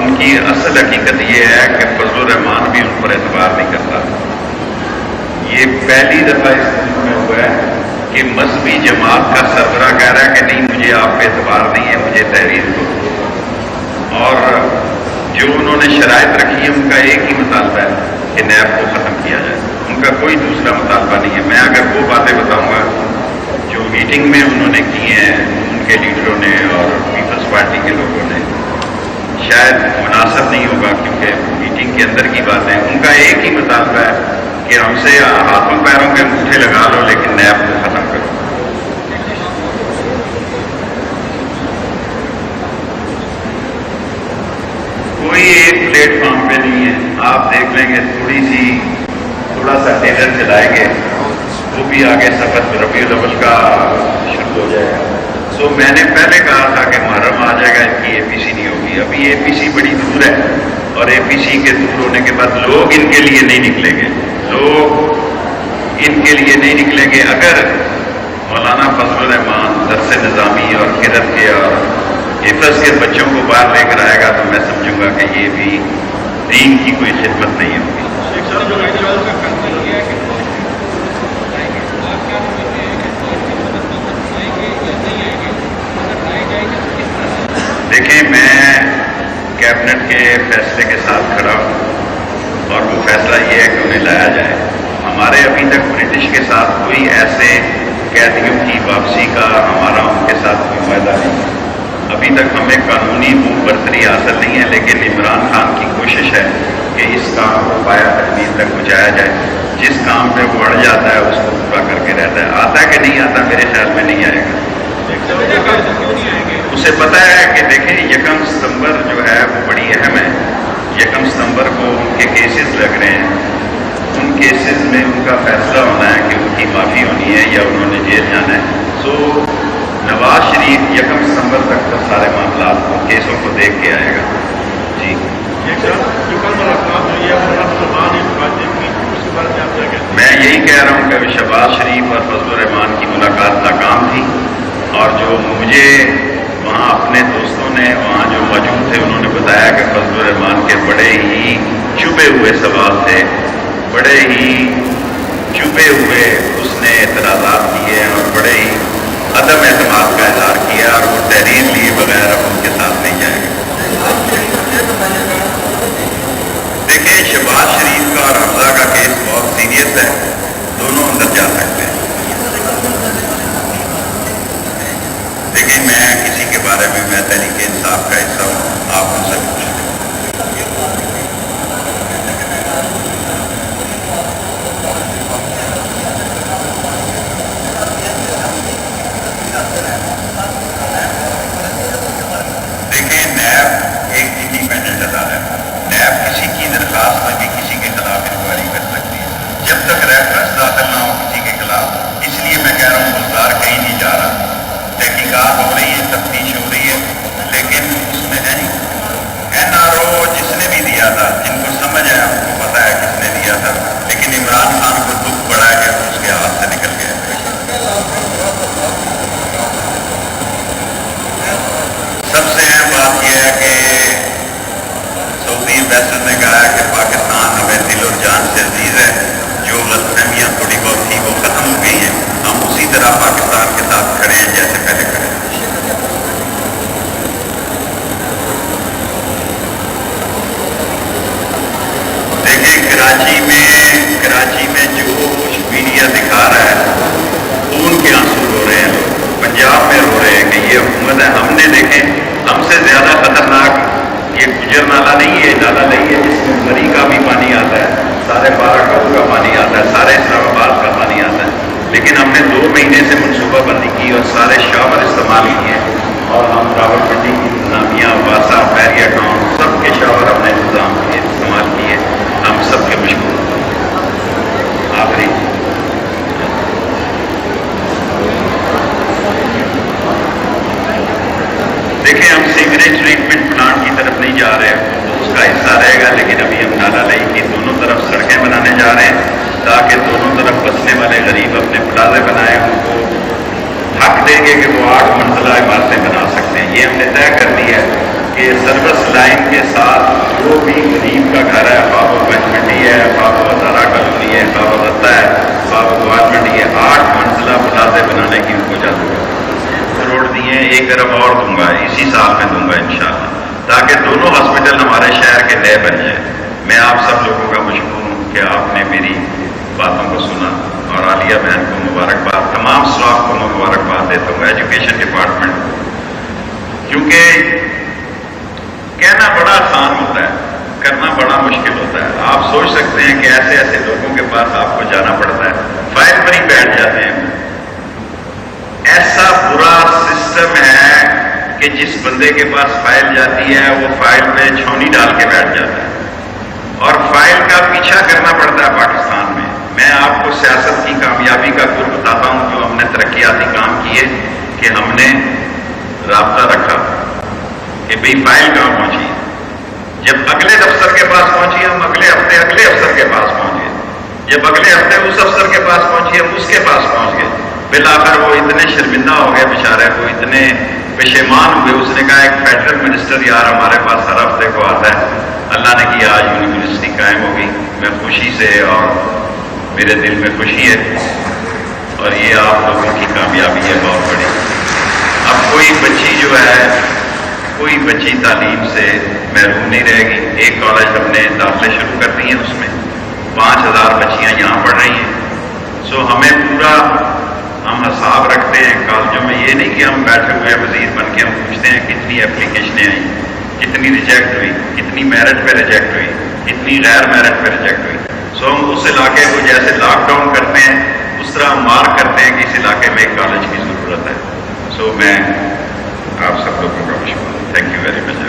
ان کی اصل حقیقت یہ ہے کہ فضل الرحمان بھی ان پر اعتبار نہیں کرتا. یہ پہلی دفعہ اس ملک میں ہوا ہے کہ مذہبی جماعت کا سربراہ کہہ رہا ہے کہ نہیں مجھے آپ پہ اعتبار نہیں ہے, مجھے تحریر دو. اور جو انہوں نے شرائط رکھی ہے ان کا ایک ہی مطالبہ ہے کہ نیب کو ختم کیا جائے, ان کا کوئی دوسرا مطالبہ نہیں ہے. میں اگر وہ باتیں بتاؤں گا جو میٹنگ میں انہوں نے کی ہیں ان کے لیڈروں نے اور پیپلز پارٹی کے لوگوں نے, شاید مناسب نہیں ہوگا, کیونکہ میٹنگ کے اندر کی باتیں. ان کا ایک ہی مطالبہ ہے کہ ہم سے ہاتھوں پیروں کے انگوٹھے لگا لو لیکن نیب کو ختم کرو. کوئی ایک پلیٹ فارم پہ نہیں ہے. آپ دیکھ لیں گے تھوڑا سا ٹیلر چلائیں گے, وہ بھی آگے سفر ربیع الاول کا شروع ہو جائے گا. سو میں نے پہلے کہا تھا کہ محرم آ جائے گا, ان کی اے پی سی نہیں ہوگی. ابھی اے پی سی بڑی دور ہے, اور اے پی سی کے دور ہونے کے بعد لوگ ان کے لیے نہیں نکلیں گے, لوگ ان کے لیے نہیں نکلیں گے. اگر مولانا فضل الرحمان درس نظامی اور قرت کے اور حفظ کے بچوں کو باہر لے کر آئے گا تو میں سمجھوں گا کہ یہ بھی دین کی کوئی خدمت نہیں ہوگی. دیکھیں, میں کیبنٹ کے فیصلے کے ساتھ کھڑا ہوں, اور وہ فیصلہ یہ ہے کہ انہیں لایا جائے. ہمارے ابھی تک برٹش کے ساتھ کوئی ایسے قیدیوں کی واپسی کا ہمارا ان کے ساتھ کوئی معاہدہ نہیں. ابھی تک ہمیں قانونی منہ برتری حاصل نہیں ہے, لیکن عمران خان کی کوشش ہے کہ اس کام کو پایا تکمیل تک پہنچایا جائے. جس کام پہ وہ اڑ جاتا ہے اس کو پورا کر کے رہتا ہے. آتا ہے کہ نہیں آتا, میرے خیال میں نہیں آئے گا. اسے پتہ ہے کہ دیکھیں 1 ستمبر جو ہے وہ بڑی اہم ہے. 1 ستمبر کو ان کے کیسز لگ رہے ہیں. ان کیسز میں ان کا فیصلہ ہونا ہے کہ ان کی معافی ہونی ہے یا انہوں نے جیل جانا ہے. سو نواز شریف 1 ستمبر تک تو سارے معاملات کو کیسوں کو دیکھ کے آئے گا. جی میں یہی کہہ رہا ہوں کہ شہباز شریف اور فضل الرحمان کی ملاقات ناکام تھی, اور جو مجھے وہاں اپنے دوستوں نے وہاں جو موجود تھے انہوں نے بتایا کہ فضل الرحمان کے بڑے ہی چھپے ہوئے سوال تھے, بڑے ہی چھپے ہوئے اس نے اعتراضات کیے اور بڑے ہی عدم اعتماد کا اظہار کیا, اور وہ تحریر لیے بغیر اب ان کے ساتھ نہیں جائے گا. دیکھیں, شہباز شریف کا اور حمزہ کا کیس بہت سیریس ہے, دونوں اندر جا سکتے ہیں. دیکھیں, میں کسی کے بارے میں تحریک انصاف کا حصہ ہوں, آپ ان سے پوچھیں. دیکھیں, نیب ایک انڈیپینڈنٹ ادارہ ہے. نیب کسی کی درخواست میں بھی کسی کے خلاف انکوائری کر سکتی ہے جب تک ریفرنس داخل نہ ہو کسی کے خلاف. اس لیے میں کہہ رہا ہوں گلزار کہیں نہیں جا رہا. تحقیقات ہو رہی ہے, تفتیش ہو رہی ہے, لیکن اس میں ہے نہیں این آر او جس نے بھی دیا تھا, جن کو سمجھ ہے ان کو پتا ہے کس نے دیا تھا, لیکن عمران خان کو دکھ پڑا ہے کہ اس کے ہاتھ سے نکل گیا. سب سے اہم بات یہ ہے کہ سعودی امبیسڈر نے کہا ہے کہ پاکستان ہمیں دل اور جان سے عزیز ہے. جو غلط فہمیاں تھوڑی بہت تھی وہ ختم ہو گئی ہیں. ہم اسی طرح پاکستان کے ساتھ کھڑے ہیں جیسے پہلے کھڑے ہیں. دیکھیں, کراچی میں جو کچھ میڈیا دکھا رہا ہے خون کے آنسو رو رہے ہیں. پنجاب میں رو رہے ہیں کہ یہ حکومت ہے. ہم نے دیکھیں, ہم سے زیادہ خطرناک یہ گجر نالا نہیں ہے, نالا نہیں ہے جس میں مری کا بھی پانی آتا ہے, سارے باراکاؤ کا پانی آتا ہے, سارے اسلام آباد کا پانی آتا ہے. لیکن ہم نے 2 مہینے سے منصوبہ بندی کی اور سارے شاور استعمال کیے, اور ہم راولپنڈی کی انتظامیہ, واسا, بیریا ٹاؤن سب کے شاور ہم نے انتظام کیے, استعمال کیے. ہم سب کے مشکور. آخری دیکھیں, ہم سیوریج ٹریٹمنٹ پلانٹ کی طرف نہیں جا رہے, اس کا حصہ رہے گا. لیکن ابھی ہم نالا لئی کی دونوں طرف سڑکیں بنانے جا رہے ہیں تاکہ دونوں طرف بسنے والے غریب اپنے پلازے بنائیں. ان کو حق دیں گے کہ وہ 8 منزلہ عمارتیں بنا سکتے ہیں. یہ ہم نے طے کر دیا ہے. کہ سروس لائن کے ساتھ جو بھی غریب کا گھر ہے، بابو گنج منڈی ہے، بابو ہزارہ کالونی ہے، بابو دتا ہے، بابو گوال منڈی ہے، 8 منزلہ پلازے بنانے کی ان کو اجازت ہے۔ کروڑ دیے، 1 ارب اور دوں گا، اسی سال میں دوں گا انشاءاللہ، تاکہ دونوں ہاسپٹل ہمارے شہر کے نئے بن جائیں۔ میں آپ سب لوگوں کا مشکور ہوں کہ آپ نے میری باتوں کو سنا، اور عالیہ بہن کو مبارکباد، تمام اسٹاف کو مبارکباد دیتا ہوں، ایجوکیشن ڈپارٹمنٹ، کیونکہ کہنا بڑا آسان ہوتا ہے، کرنا بڑا مشکل ہوتا ہے۔ آپ سوچ سکتے ہیں کہ ایسے ایسے لوگوں کے پاس آپ کو جانا پڑتا ہے، فائل پر ہی بیٹھ جاتے ہیں۔ ایسا برا سسٹم ہے کہ جس بندے کے پاس فائل جاتی ہے وہ فائل پہ چھونی ڈال کے بیٹھ جاتا ہے، اور فائل کا پیچھا کرنا پڑتا ہے پاکستان میں۔ میں آپ کو سیاست کی کامیابی کا گر بتاتا ہوں، جو ہم نے ترقیاتی کام کیے کہ ہم نے رابطہ رکھا کہ بھئی فائل کہاں پہنچی، جب اگلے دفتر کے پاس پہنچی ہم اگلے ہفتے اگلے افسر کے پاس پہنچ گئے، جب اگلے ہفتے اس افسر کے پاس پہنچی ہم اس کے پاس پہنچ گئے۔ بالآخر وہ اتنے شرمندہ ہو گئے بیچارے، وہ اتنے پشیمان ہوئے، اس نے کہا ایک فیڈرل منسٹر یار ہمارے پاس ہر ہفتے کو آتا ہے۔ اللہ نے کیا آج یونیورسٹی قائم ہو گئی، میں خوشی سے، اور میرے دل میں خوشی ہے، اور یہ آپ لوگوں کی کامیابی ہے بہت بڑی۔ اب کوئی بچی تعلیم سے محروم نہیں رہے گی۔ ایک کالج ہم نے داخلے شروع کر دی ہیں، اس میں 5000 بچیاں یہاں پڑھ رہی ہیں۔ سو ہمیں پورا ہم حساب رکھتے ہیں کالجوں میں، یہ نہیں کہ ہم بیٹھے ہوئے وزیر بن کے ہم پوچھتے ہیں کتنی اپلیکیشنیں آئیں، کتنی ریجیکٹ ہوئی، کتنی میرٹ پہ ریجیکٹ ہوئی، کتنی غیر میرٹ پہ ریجیکٹ ہوئی۔ سو ہم اس علاقے کو جیسے لاک ڈاؤن کرتے ہیں اس طرح ہم مارک کرتے ہیں کہ اس علاقے میں ایک کالج کی ضرورت ہے۔ سو میں آپ سب لوگوں کا مشکور ہوں۔ Thank you very much.